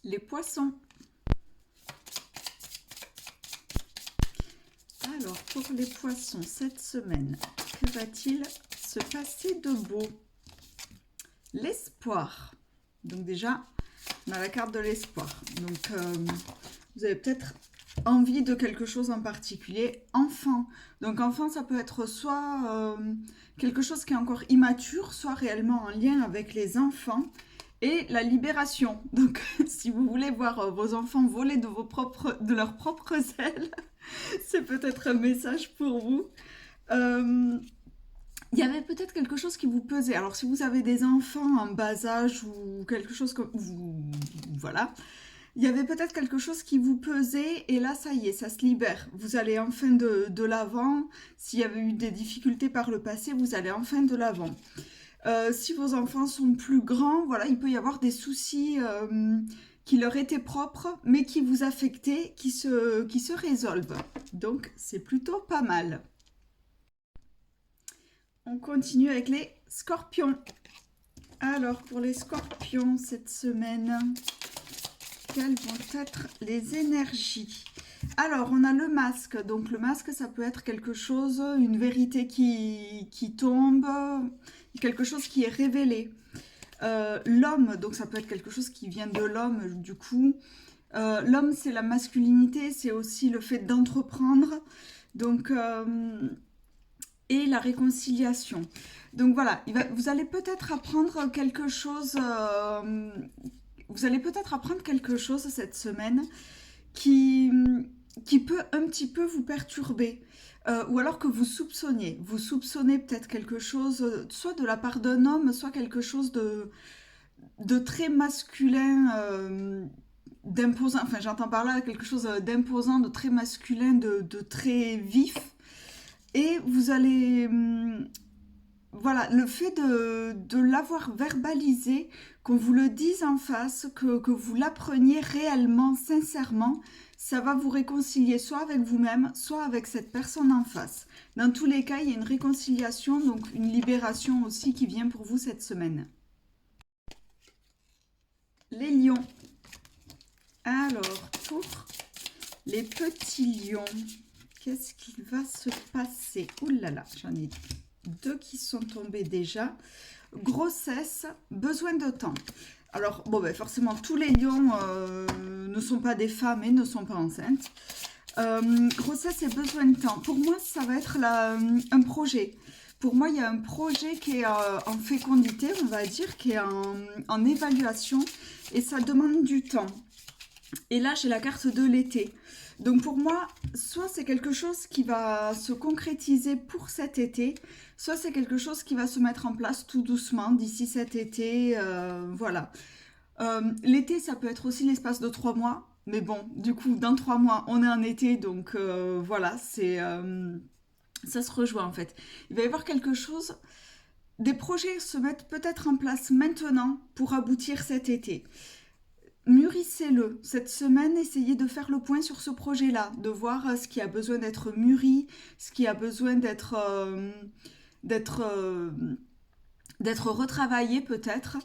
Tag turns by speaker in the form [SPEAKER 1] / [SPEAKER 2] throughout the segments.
[SPEAKER 1] Les poissons. Alors, pour les poissons, cette semaine, que va-t-il se passer de beau? L'espoir. Donc déjà, on a la carte de l'espoir. Donc, vous avez peut-être envie de quelque chose en particulier. Enfant. Donc, enfant, ça peut être soit quelque chose qui est encore immature, soit réellement en lien avec les enfants. Et la libération. Donc, si vous voulez voir vos enfants voler de leurs propres ailes, c'est peut-être un message pour vous. Euh, il y avait peut-être quelque chose qui vous pesait. Alors, si vous avez des enfants en bas âge ou quelque chose comme... Voilà. Il y avait peut-être quelque chose qui vous pesait et là, ça y est, ça se libère. Vous allez enfin de l'avant. S'il y avait eu des difficultés par le passé, vous allez enfin de l'avant. Si vos enfants sont plus grands, voilà, il peut y avoir des soucis qui leur étaient propres, mais qui vous affectaient, qui se résolvent. Donc, c'est plutôt pas mal. On continue avec les scorpions. Alors, pour les scorpions, cette semaine, quelles vont être les énergies? Alors, on a le masque. Donc, le masque, ça peut être quelque chose, une vérité qui tombe, quelque chose qui est révélé. L'homme, donc ça peut être quelque chose qui vient de l'homme, du coup. L'homme, c'est la masculinité, c'est aussi le fait d'entreprendre. Donc, et la réconciliation. Donc voilà, vous allez peut-être apprendre quelque chose. Vous allez peut-être apprendre quelque chose cette semaine qui, qui peut un petit peu vous perturber. Ou alors que vous soupçonnez. Vous soupçonnez peut-être quelque chose, soit de la part d'un homme, soit quelque chose de très masculin, d'imposant. Enfin, j'entends par là quelque chose d'imposant, de très masculin, de très vif. Et vous allez, voilà, le fait de l'avoir verbalisé, qu'on vous le dise en face, que vous l'appreniez réellement, sincèrement, ça va vous réconcilier soit avec vous-même, soit avec cette personne en face. Dans tous les cas, il y a une réconciliation, donc une libération aussi qui vient pour vous cette semaine. Les lions. Alors, pour les petits lions, qu'est-ce qui va se passer? Ouh là là, j'en ai deux qui sont tombés déjà. Grossesse, besoin de temps. Alors, bon, ben forcément, tous les lions ne sont pas des femmes et ne sont pas enceintes. Grossesse et besoin de temps. Pour moi, ça va être un projet. Pour moi, il y a un projet qui est en fécondité, on va dire, qui est en évaluation, et ça demande du temps. Et là, j'ai la carte de l'été. Donc pour moi, soit c'est quelque chose qui va se concrétiser pour cet été, soit c'est quelque chose qui va se mettre en place tout doucement d'ici cet été. Voilà. L'été, ça peut être aussi l'espace de 3 mois. Mais bon, du coup, dans 3 mois, on est en été, donc voilà, ça se rejoint en fait. Il va y avoir quelque chose, des projets se mettent peut-être en place maintenant pour aboutir cet été. Mûrissez-le. Cette semaine, essayez de faire le point sur ce projet-là, de voir ce qui a besoin d'être mûri, ce qui a besoin d'être, euh, d'être retravaillé peut-être,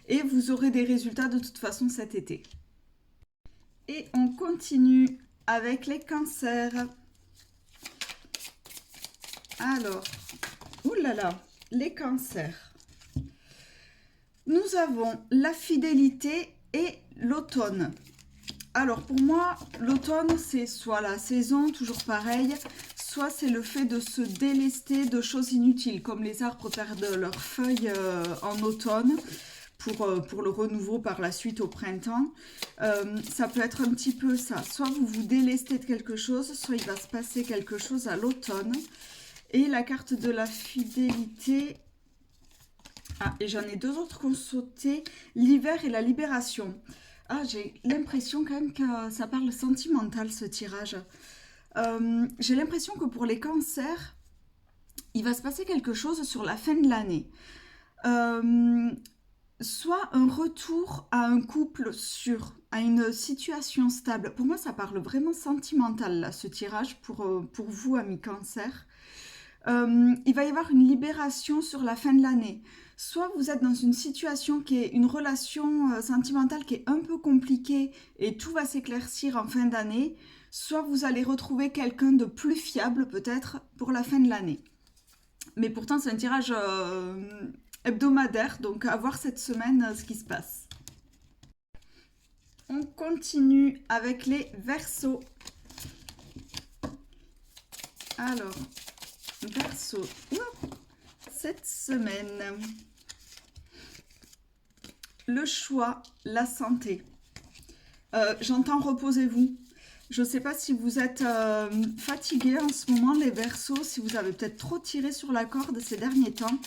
[SPEAKER 1] et vous aurez des résultats de toute façon cet été. Et on continue avec les cancers. Alors, oulala, les cancers. Nous avons la fidélité et l'automne. Alors pour moi, l'automne, c'est soit la saison, toujours pareil, soit c'est le fait de se délester de choses inutiles, comme les arbres perdent leurs feuilles en automne pour le renouveau par la suite au printemps. Ça peut être un petit peu ça. Soit vous vous délestez de quelque chose, soit il va se passer quelque chose à l'automne. Et la carte de la fidélité... Ah, et j'en ai deux autres qui ont sauté, l'hiver et la libération. Ah, j'ai l'impression quand même que ça parle sentimental, ce tirage. J'ai l'impression que pour les cancers, il va se passer quelque chose sur la fin de l'année. Euh, Soit un retour à un couple sûr, à une situation stable. Pour moi, ça parle vraiment sentimental, là, ce tirage, pour vous, amis cancer. il va y avoir une libération sur la fin de l'année. Soit vous êtes dans une situation qui est une relation sentimentale qui est un peu compliquée et tout va s'éclaircir en fin d'année, soit vous allez retrouver quelqu'un de plus fiable peut-être pour la fin de l'année. Mais pourtant c'est un tirage hebdomadaire, donc à voir cette semaine ce qui se passe. On continue avec les Verseaux. Alors, Verseau, cette semaine, le choix, la santé. J'entends reposez-vous. Je ne sais pas si vous êtes fatigué en ce moment, les Verseaux, si vous avez peut-être trop tiré sur la corde ces derniers temps,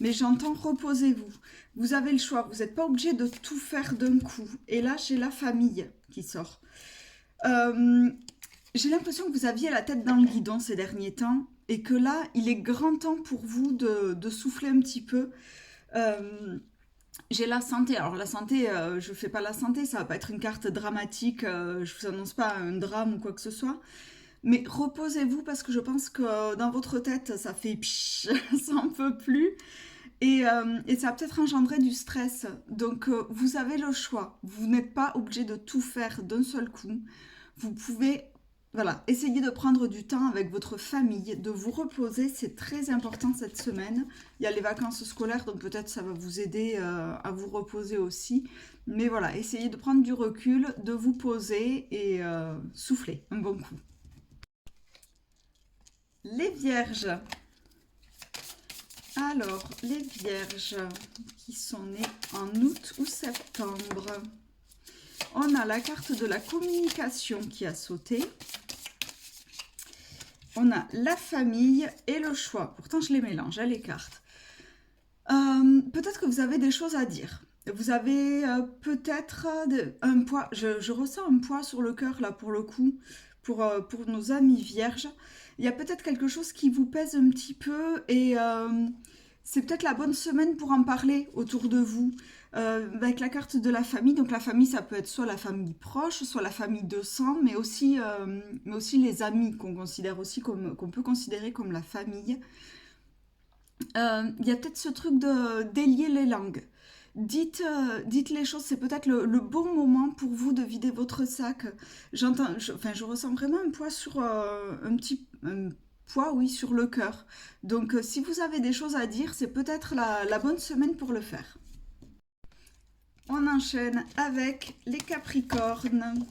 [SPEAKER 1] mais j'entends reposez-vous. Vous avez le choix, vous n'êtes pas obligé de tout faire d'un coup. Et là, j'ai la famille qui sort. J'ai l'impression que vous aviez la tête dans le guidon ces derniers temps et que là, il est grand temps pour vous de souffler un petit peu. J'ai la santé. Alors la santé, je ne fais pas la santé, ça va pas être une carte dramatique, je vous annonce pas un drame ou quoi que ce soit. Mais reposez-vous parce que je pense que dans votre tête, ça fait psh, ça en peut plus. Et ça va peut-être engendrer du stress. Donc vous avez le choix. Vous n'êtes pas obligé de tout faire d'un seul coup. Vous pouvez, voilà, essayer de prendre du temps avec votre famille, de vous reposer, c'est très important cette semaine. Il y a les vacances scolaires, donc peut-être ça va vous aider à vous reposer aussi. Mais voilà, essayez de prendre du recul, de vous poser et souffler un bon coup. Les Vierges. Alors, les Vierges qui sont nées en août ou septembre. On a la carte de la communication qui a sauté. On a la famille et le choix. Pourtant, je les mélange, les cartes. Peut-être que vous avez des choses à dire. Vous avez peut-être un poids. Je ressens un poids sur le cœur, là, pour le coup, pour nos amis vierges. Il y a peut-être quelque chose qui vous pèse un petit peu et c'est peut-être la bonne semaine pour en parler autour de vous. Avec la carte de la famille, donc la famille, ça peut être soit la famille proche, soit la famille de sang, mais aussi les amis qu'on considère aussi qu'on peut considérer comme la famille. Il y a peut-être ce truc de délier les langues. Dites les choses, c'est peut-être le bon moment pour vous de vider votre sac. Je ressens vraiment un poids sur un poids, oui, sur le cœur. Donc, si vous avez des choses à dire, c'est peut-être la bonne semaine pour le faire. On enchaîne avec les Capricornes.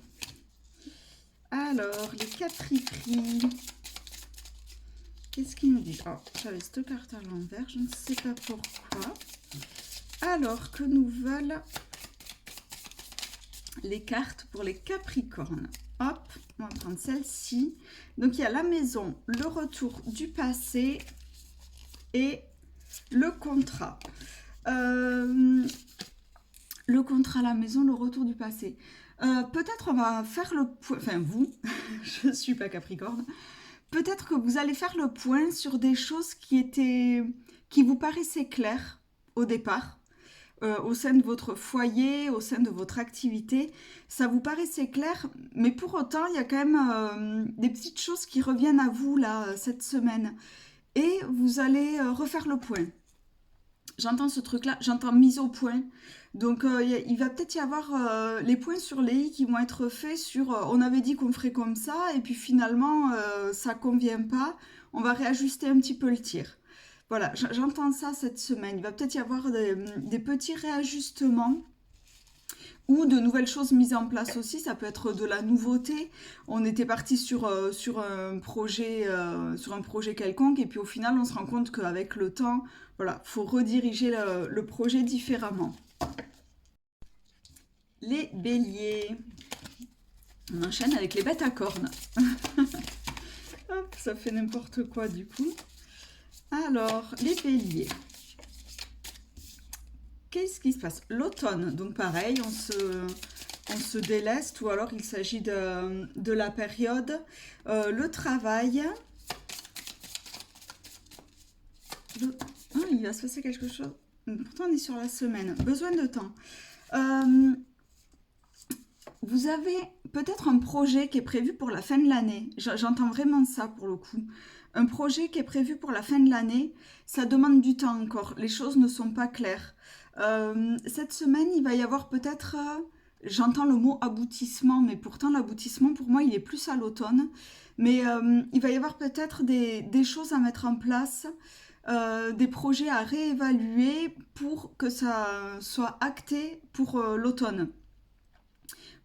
[SPEAKER 1] Alors, les Capripris. Qu'est-ce qu'ils nous disent? Oh, j'avais cette carte à l'envers, je ne sais pas pourquoi. Alors, que nous veulent les cartes pour les Capricornes? Hop, on va prendre celle-ci. Donc, il y a la maison, le retour du passé et le contrat. Le contrat, la maison, le retour du passé. Peut-être on va faire le point... Enfin, vous, je ne suis pas Capricorne. Peut-être que vous allez faire le point sur des choses qui vous paraissaient claires au départ, au sein de votre foyer, au sein de votre activité. Ça vous paraissait clair, mais pour autant, il y a quand même des petites choses qui reviennent à vous là cette semaine. Et vous allez refaire le point. J'entends ce truc-là, j'entends mise au point. Donc il va peut-être y avoir les points sur les i qui vont être faits sur on avait dit qu'on ferait comme ça et puis finalement ça convient pas, on va réajuster un petit peu le tir. Voilà, j'entends ça cette semaine. Il va peut-être y avoir des petits réajustements ou de nouvelles choses mises en place aussi. Ça peut être de la nouveauté. On était parti sur un projet quelconque et puis au final on se rend compte qu'avec le temps, voilà, faut rediriger le projet différemment. Les béliers. On enchaîne avec les bêtes à cornes. Hop, ça fait n'importe quoi du coup. Alors, les béliers. Qu'est-ce qui se passe? L'automne, donc pareil, on se déleste ou alors il s'agit de la période. Le travail. Il va se passer quelque chose. Pourtant, on est sur la semaine. Besoin de temps. Vous avez peut-être un projet qui est prévu pour la fin de l'année. J'entends vraiment ça pour le coup. un projet qui est prévu pour la fin de l'année. Ça demande du temps encore, les choses ne sont pas claires. Cette semaine, il va y avoir peut-être, j'entends le mot aboutissement, mais pourtant l'aboutissement pour moi il est plus à l'automne. Mais il va y avoir peut-être des choses à mettre en place, des projets à réévaluer pour que ça soit acté pour l'automne.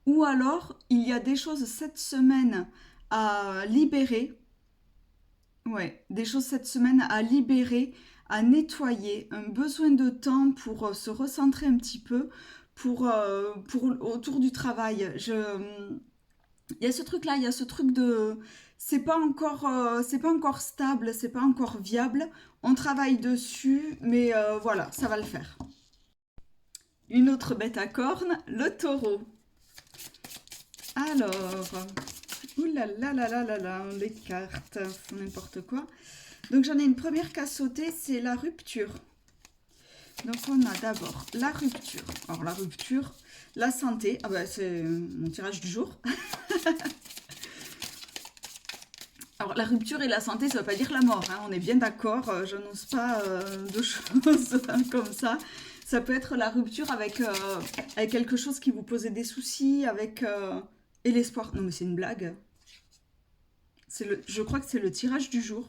[SPEAKER 1] Ou alors, il y a des choses cette semaine à libérer. Ouais, des choses cette semaine à libérer, à nettoyer, un besoin de temps pour se recentrer un petit peu pour autour du travail. Il y a ce truc-là, il y a ce truc de c'est pas encore stable, c'est pas encore viable. On travaille dessus, mais voilà, ça va le faire. Une autre bête à cornes, le taureau. Alors, ouh là là là là là là, les cartes font n'importe quoi. Donc j'en ai une première qu'à sauter, c'est la rupture. Donc on a d'abord la rupture. Alors la rupture, la santé, ah bah c'est mon tirage du jour. Alors la rupture et la santé, ça ne veut pas dire la mort, hein, on est bien d'accord, je n'ose pas de choses comme ça. Ça peut être la rupture avec quelque chose qui vous posait des soucis, et l'espoir. Non mais c'est une blague. Je crois que c'est le tirage du jour.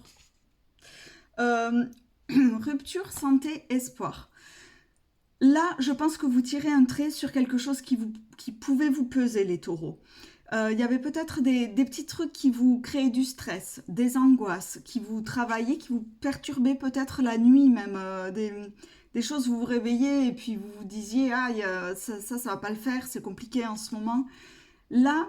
[SPEAKER 1] Euh, Rupture, santé, espoir. Là, je pense que vous tirez un trait sur quelque chose qui pouvait vous peser, les taureaux. Il y avait peut-être des petits trucs qui vous créaient du stress, des angoisses, qui vous travaillaient, qui vous perturbaient peut-être la nuit même, des choses où vous vous réveillez et puis vous vous disiez ah ça va pas le faire, c'est compliqué en ce moment. Là,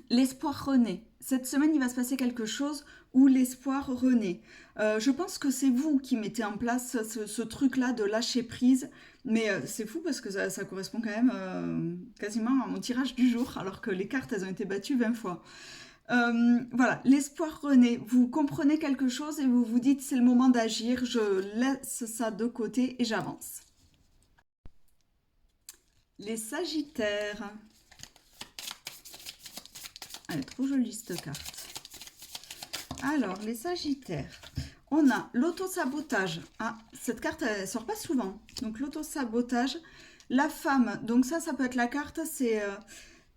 [SPEAKER 1] l'espoir renaît. Cette semaine, il va se passer quelque chose où l'espoir renaît. Je pense que c'est vous qui mettez en place ce truc-là de lâcher prise, mais c'est fou parce que ça correspond quand même quasiment à mon tirage du jour, alors que les cartes, elles ont été battues 20 fois. Voilà, l'espoir renaît. Vous comprenez quelque chose et vous vous dites c'est le moment d'agir, je laisse ça de côté et j'avance. Les Sagittaires. Elle est trop jolie cette carte. Alors, les Sagittaires. On a l'auto-sabotage. Ah, cette carte, elle sort pas souvent. Donc, l'auto-sabotage. La femme. Donc, ça peut être la carte.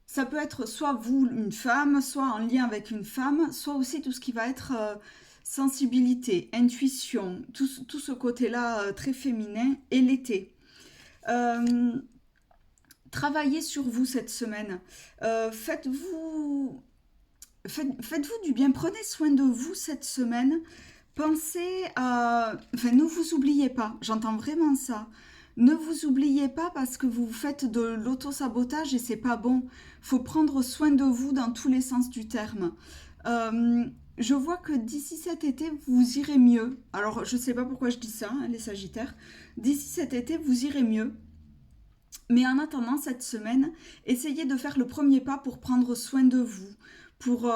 [SPEAKER 1] Ça peut être soit vous, une femme, soit en lien avec une femme, soit aussi tout ce qui va être sensibilité, intuition, tout ce côté-là très féminin et l'été. Travaillez sur vous cette semaine. Faites-vous du bien. Prenez soin de vous cette semaine. Pensez à... Enfin, ne vous oubliez pas. J'entends vraiment ça. Ne vous oubliez pas parce que vous faites de l'auto-sabotage et c'est pas bon. Faut prendre soin de vous dans tous les sens du terme. Je vois que d'ici cet été, vous irez mieux. Alors, je sais pas pourquoi je dis ça, hein, les Sagittaires. D'ici cet été, vous irez mieux. Mais en attendant cette semaine, essayez de faire le premier pas pour prendre soin de vous, pour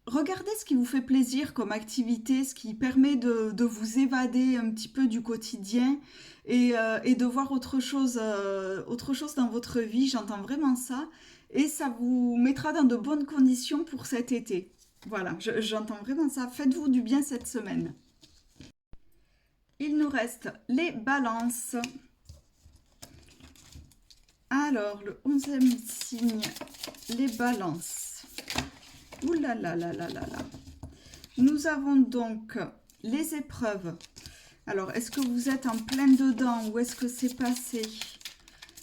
[SPEAKER 1] regarder ce qui vous fait plaisir comme activité, ce qui permet de vous évader un petit peu du quotidien et de voir autre chose dans votre vie. J'entends vraiment ça. Et ça vous mettra dans de bonnes conditions pour cet été. Voilà, j'entends vraiment ça. Faites-vous du bien cette semaine. Il nous reste les balances. Alors, le 11e signe, les balances. Ouh là là là là là là. Nous avons donc les épreuves. Alors, est-ce que vous êtes en plein dedans ou est-ce que c'est passé,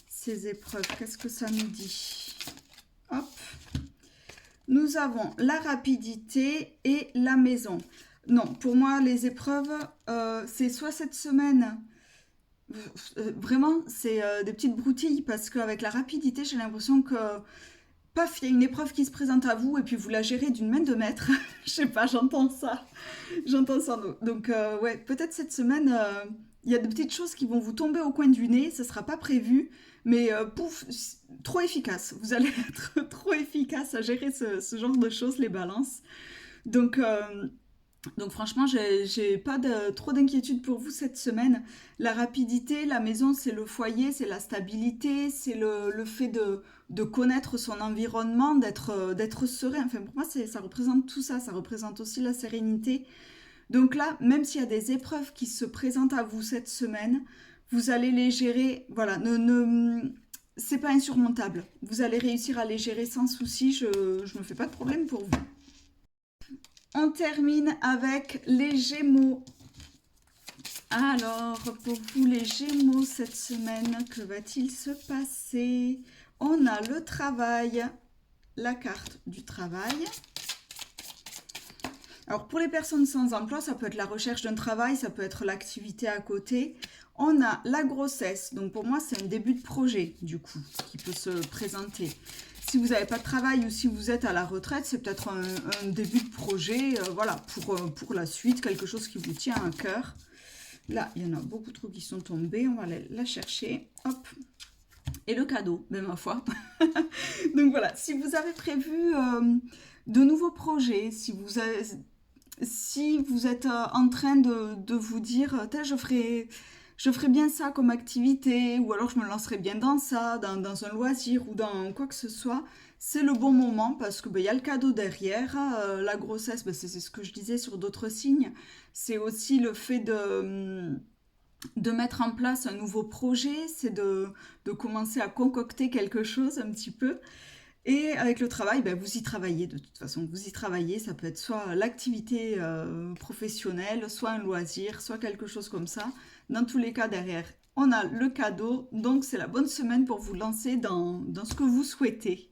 [SPEAKER 1] ces épreuves? Qu'est-ce que ça nous dit? Hop. Nous avons la rapidité et la maison. Non, pour moi, les épreuves, c'est soit cette semaine... Vraiment, c'est des petites broutilles parce qu'avec la rapidité, j'ai l'impression que, paf, il y a une épreuve qui se présente à vous et puis vous la gérez d'une main de maître. Je sais pas, j'entends ça. J'entends ça. Donc, ouais, peut-être cette semaine, il y a de petites choses qui vont vous tomber au coin du nez. Ça sera pas prévu, mais pouf, trop efficace. Vous allez être trop efficace à gérer ce genre de choses, les balances. Donc, Donc franchement, j'ai pas trop d'inquiétude pour vous cette semaine. La rapidité, la maison, c'est le foyer, c'est la stabilité, c'est le fait de connaître son environnement, d'être serein. Enfin, pour moi, ça représente tout ça. Ça représente aussi la sérénité. Donc là, même s'il y a des épreuves qui se présentent à vous cette semaine, vous allez les gérer. Voilà, c'est pas insurmontable. Vous allez réussir à les gérer sans souci. Je me fais pas de problème pour vous. On termine avec les Gémeaux. Alors, pour vous les Gémeaux cette semaine, que va-t-il se passer? On a le travail, la carte du travail. Alors, pour les personnes sans emploi, ça peut être la recherche d'un travail, ça peut être l'activité à côté. On a la grossesse, donc pour moi, c'est un début de projet, du coup, qui peut se présenter. Si vous n'avez pas de travail ou si vous êtes à la retraite, c'est peut-être un début de projet, voilà, pour la suite, quelque chose qui vous tient à cœur. Là, il y en a beaucoup trop qui sont tombés, on va la chercher, hop. Et le cadeau, ben ma foi. Donc voilà, si vous avez prévu de nouveaux projets, si vous êtes en train de vous dire, je ferais bien ça comme activité, ou alors je me lancerais bien dans ça, dans un loisir ou dans quoi que ce soit, c'est le bon moment parce que ben, y a le cadeau derrière. La grossesse, ben, c'est ce que je disais sur d'autres signes. C'est aussi le fait de mettre en place un nouveau projet, c'est de commencer à concocter quelque chose un petit peu. Et avec le travail, ben, vous y travaillez de toute façon. Vous y travaillez, ça peut être soit l'activité professionnelle, soit un loisir, soit quelque chose comme ça. Dans tous les cas, derrière, on a le cadeau. Donc, c'est la bonne semaine pour vous lancer dans ce que vous souhaitez.